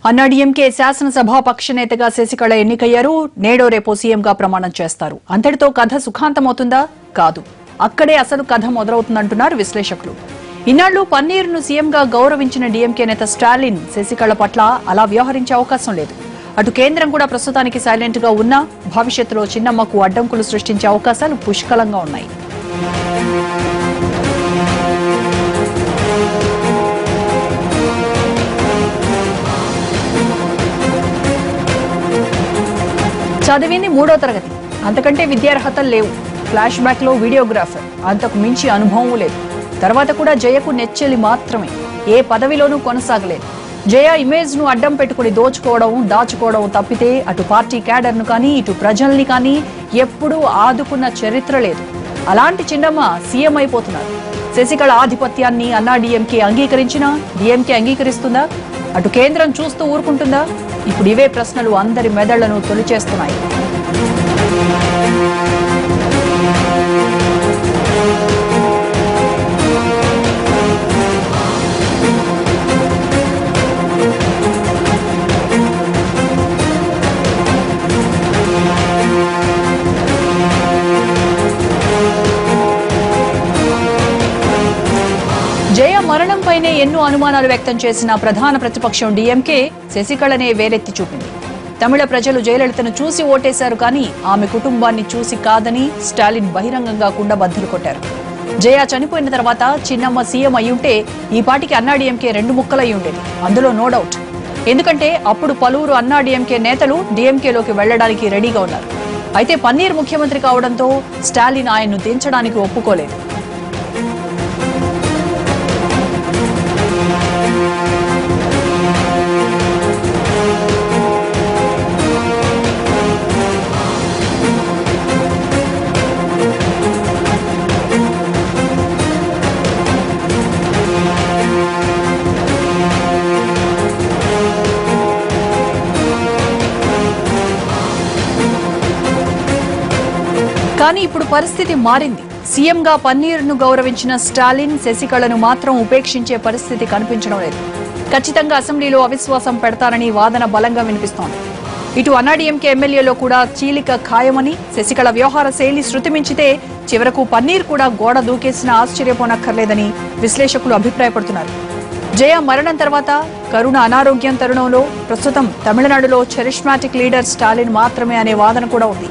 అన్నాడీఎంకే శాసనసభ పక్ష నేతగా శశికళ ఎన్నికయ్యారు. నేడో రేపో సీఎంగా ప్రమాణం చేస్తారు. అంతటితో కథ సుఖాంతమవుతుందా? కాదు, అక్కడే అసలు కథ మొదలవుతుందంటున్నారు విశ్లేషకులు. ఇన్నాళ్లు పన్నీర్ను సీఎంగా గౌరవించిన డీఎంకే నేత స్టాలిన్ శశికళ పట్ల అలా వ్యవహరించే అవకాశం లేదు. అటు కేంద్రం కూడా ప్రస్తుతానికి సైలెంట్ గా ఉన్నా భవిష్యత్తులో చిన్నమ్మకు అడ్డంకులు సృష్టించే అవకాశాలు పుష్కలంగా ఉన్నాయి. చదివింది 3వ తరగతి, అంతకంటే విద్యార్హతలు లేవు. ఫ్లాష్ బ్యాక్ లో వీడియోగ్రాఫర్, అంతకు మించి అనుభవం లేదు. తర్వాత కూడా జయకు నెచ్చెలి మాత్రమే, ఏ పదవిలోనూ కొనసాగలేదు. జయ ఇమేజ్ ను అడ్డం పెట్టుకుని దోచుకోవడం దాచుకోవడం తప్పితే అటు పార్టీ క్యాడర్ ను కానీ ఇటు ప్రజల్ని కానీ ఎప్పుడూ ఆదుకున్న చరిత్ర లేదు. అలాంటి చిన్నమ్మ సీఎం అయిపోతున్నారు. శశికళ ఆధిపత్యాన్ని అన్నాడీఎంకే అంగీకరించినా డీఎంకే అంగీకరిస్తుందా? అటు కేంద్రం చూస్తూ ఊరుకుంటుందా? ఇప్పుడు ఇవే ప్రశ్నలు అందరి మెదళ్లను తొలిచేస్తున్నాయి. జయ మరణంపైనే ఎన్నో అనుమానాలు వ్యక్తం చేసిన ప్రధాన ప్రతిపక్షం డీఎంకే శశికళనే వేలెత్తి చూపింది. తమిళ ప్రజలు జయలలితను చూసి ఓటేశారు కానీ ఆమె కుటుంబాన్ని చూసి కాదని స్టాలిన్ బహిరంగంగా కుండబద్దలు కొట్టారు. జయ చనిపోయిన తర్వాత చిన్నమ్మ సీఎం అయ్యుంటే ఈ పాటికి అన్నాడీఎంకే 2 ముక్కలై ఉండేది. అందులో నో డౌట్. ఎందుకంటే అప్పుడు పలువురు అన్నాడీఎంకే నేతలు డీఎంకేలోకి వెళ్లడానికి రెడీగా ఉన్నారు. అయితే పన్నీర్ ముఖ్యమంత్రి కావడంతో స్టాలిన్ ఆయన్ను దించడానికి ఒప్పుకోలేదు. కానీ ఇప్పుడు పరిస్థితి మారింది. సీఎంగా పన్నీర్ను గౌరవించిన స్టాలిన్ శశికళను మాత్రం ఉపేక్షించే పరిస్థితి కనిపించడం లేదు. ఖచ్చితంగా అసెంబ్లీలో అవిశ్వాసం పెడతారని వాదన బలంగా వినిపిస్తోంది. ఇటు అన్నాడీఎంకే ఎమ్మెల్యేలో కూడా చీలిక ఖాయమని, శశికళ వ్యవహార శైలి శృతి మించితే చివరకు పన్నీర్ కూడా గోడ దూకేసినా ఆశ్చర్యపోనక్కర్లేదని విశ్లేషకులు అభిప్రాయపడుతున్నారు. జయ మరణం తర్వాత కరుణ అనారోగ్యం తరుణంలో ప్రస్తుతం తమిళనాడులో చరిష్మాటిక్ లీడర్ స్టాలిన్ మాత్రమే అనే వాదన కూడా ఉంది.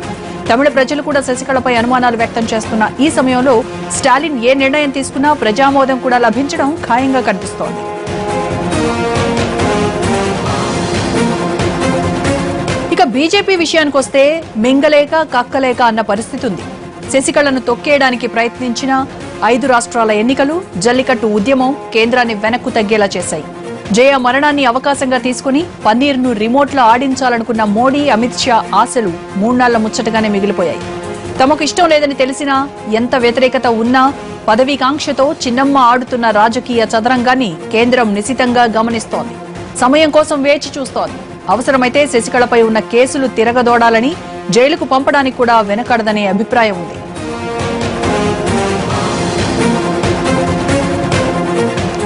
తమిళ ప్రజలు కూడా శశికళపై అనుమానాలు వ్యక్తం చేస్తున్న ఈ సమయంలో స్టాలిన్ ఏ నిర్ణయం తీసుకున్నా ప్రజామోదం కూడా లభించడం ఖాయంగా కనిపిస్తోంది. ఇక బీజేపీ విషయానికొస్తే మింగలేక కక్కలేక అన్న పరిస్థితి ఉంది. శశికళను తొక్కేయడానికి ప్రయత్నించిన 5 రాష్ట్రాల ఎన్నికలు, జల్లికట్టు ఉద్యమం కేంద్రాన్ని వెనక్కు తగ్గేలా చేశాయి. జయ మరణాన్ని అవకాశంగా తీసుకుని పన్నీర్ను రిమోట్లో ఆడించాలనుకున్న మోడీ, అమిత్ షా ఆశలు 3 నాళ్ల ముచ్చటగానే మిగిలిపోయాయి. తమకు ఇష్టం లేదని తెలిసినా, ఎంత వ్యతిరేకత ఉన్నా పదవీకాంక్షతో చిన్నమ్మ ఆడుతున్న రాజకీయ చదరంగాన్ని కేంద్రం నిశితంగా గమనిస్తోంది. సమయం కోసం వేచి చూస్తోంది. అవసరమైతే శశికళపై ఉన్న కేసులు తిరగదోడాలని, జైలుకు పంపడానికి కూడా వెనకడదనే అభిప్రాయం ఉంది.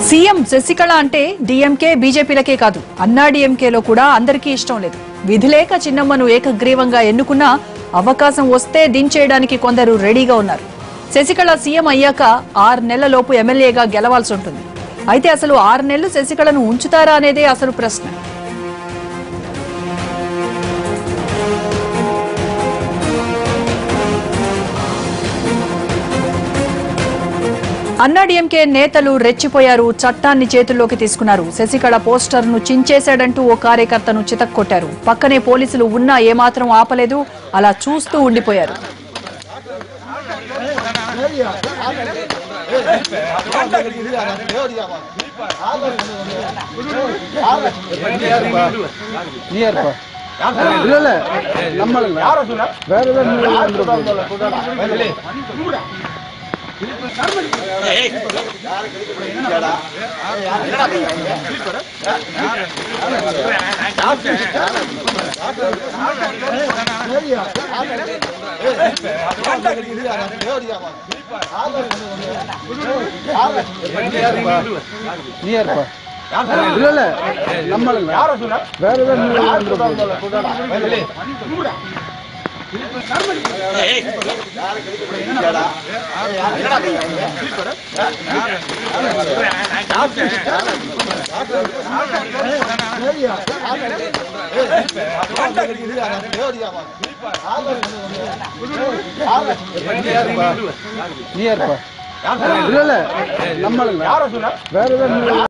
సీఎం శశికళ అంటే డీఎంకే, బీజేపీలకే కాదు అన్నాడీఎంకేలో కూడా అందరికీ ఇష్టం లేదు. విధిలేక చిన్నమ్మను ఏకగ్రీవంగా ఎన్నుకున్నా అవకాశం వస్తే దించేయడానికి కొందరు రెడీగా ఉన్నారు. శశికళ సీఎం అయ్యాక 6 నెలలలోపు ఎమ్మెల్యేగా గెలవాల్సి ఉంటుంది. అయితే అసలు 6 నెలలు శశికళను ఉంచుతారా అనేదే అసలు ప్రశ్న. అన్నాడీఎంకే నేతలు రెచ్చిపోయారు, చట్టాన్ని చేతుల్లోకి తీసుకున్నారు. శశికళ పోస్టర్ను చించేశాడంటూ ఓ కార్యకర్తను చితక్కొట్టారు. పక్కనే పోలీసులు ఉన్నా ఏమాత్రం ఆపలేదు, అలా చూస్తూ ఉండిపోయారు. இல்ல நம்மள யார சொன்னா வேற ஏதாவது நீ யாருப்பா இல்ல நம்மள யார சொன்னா வேற ஏதாவது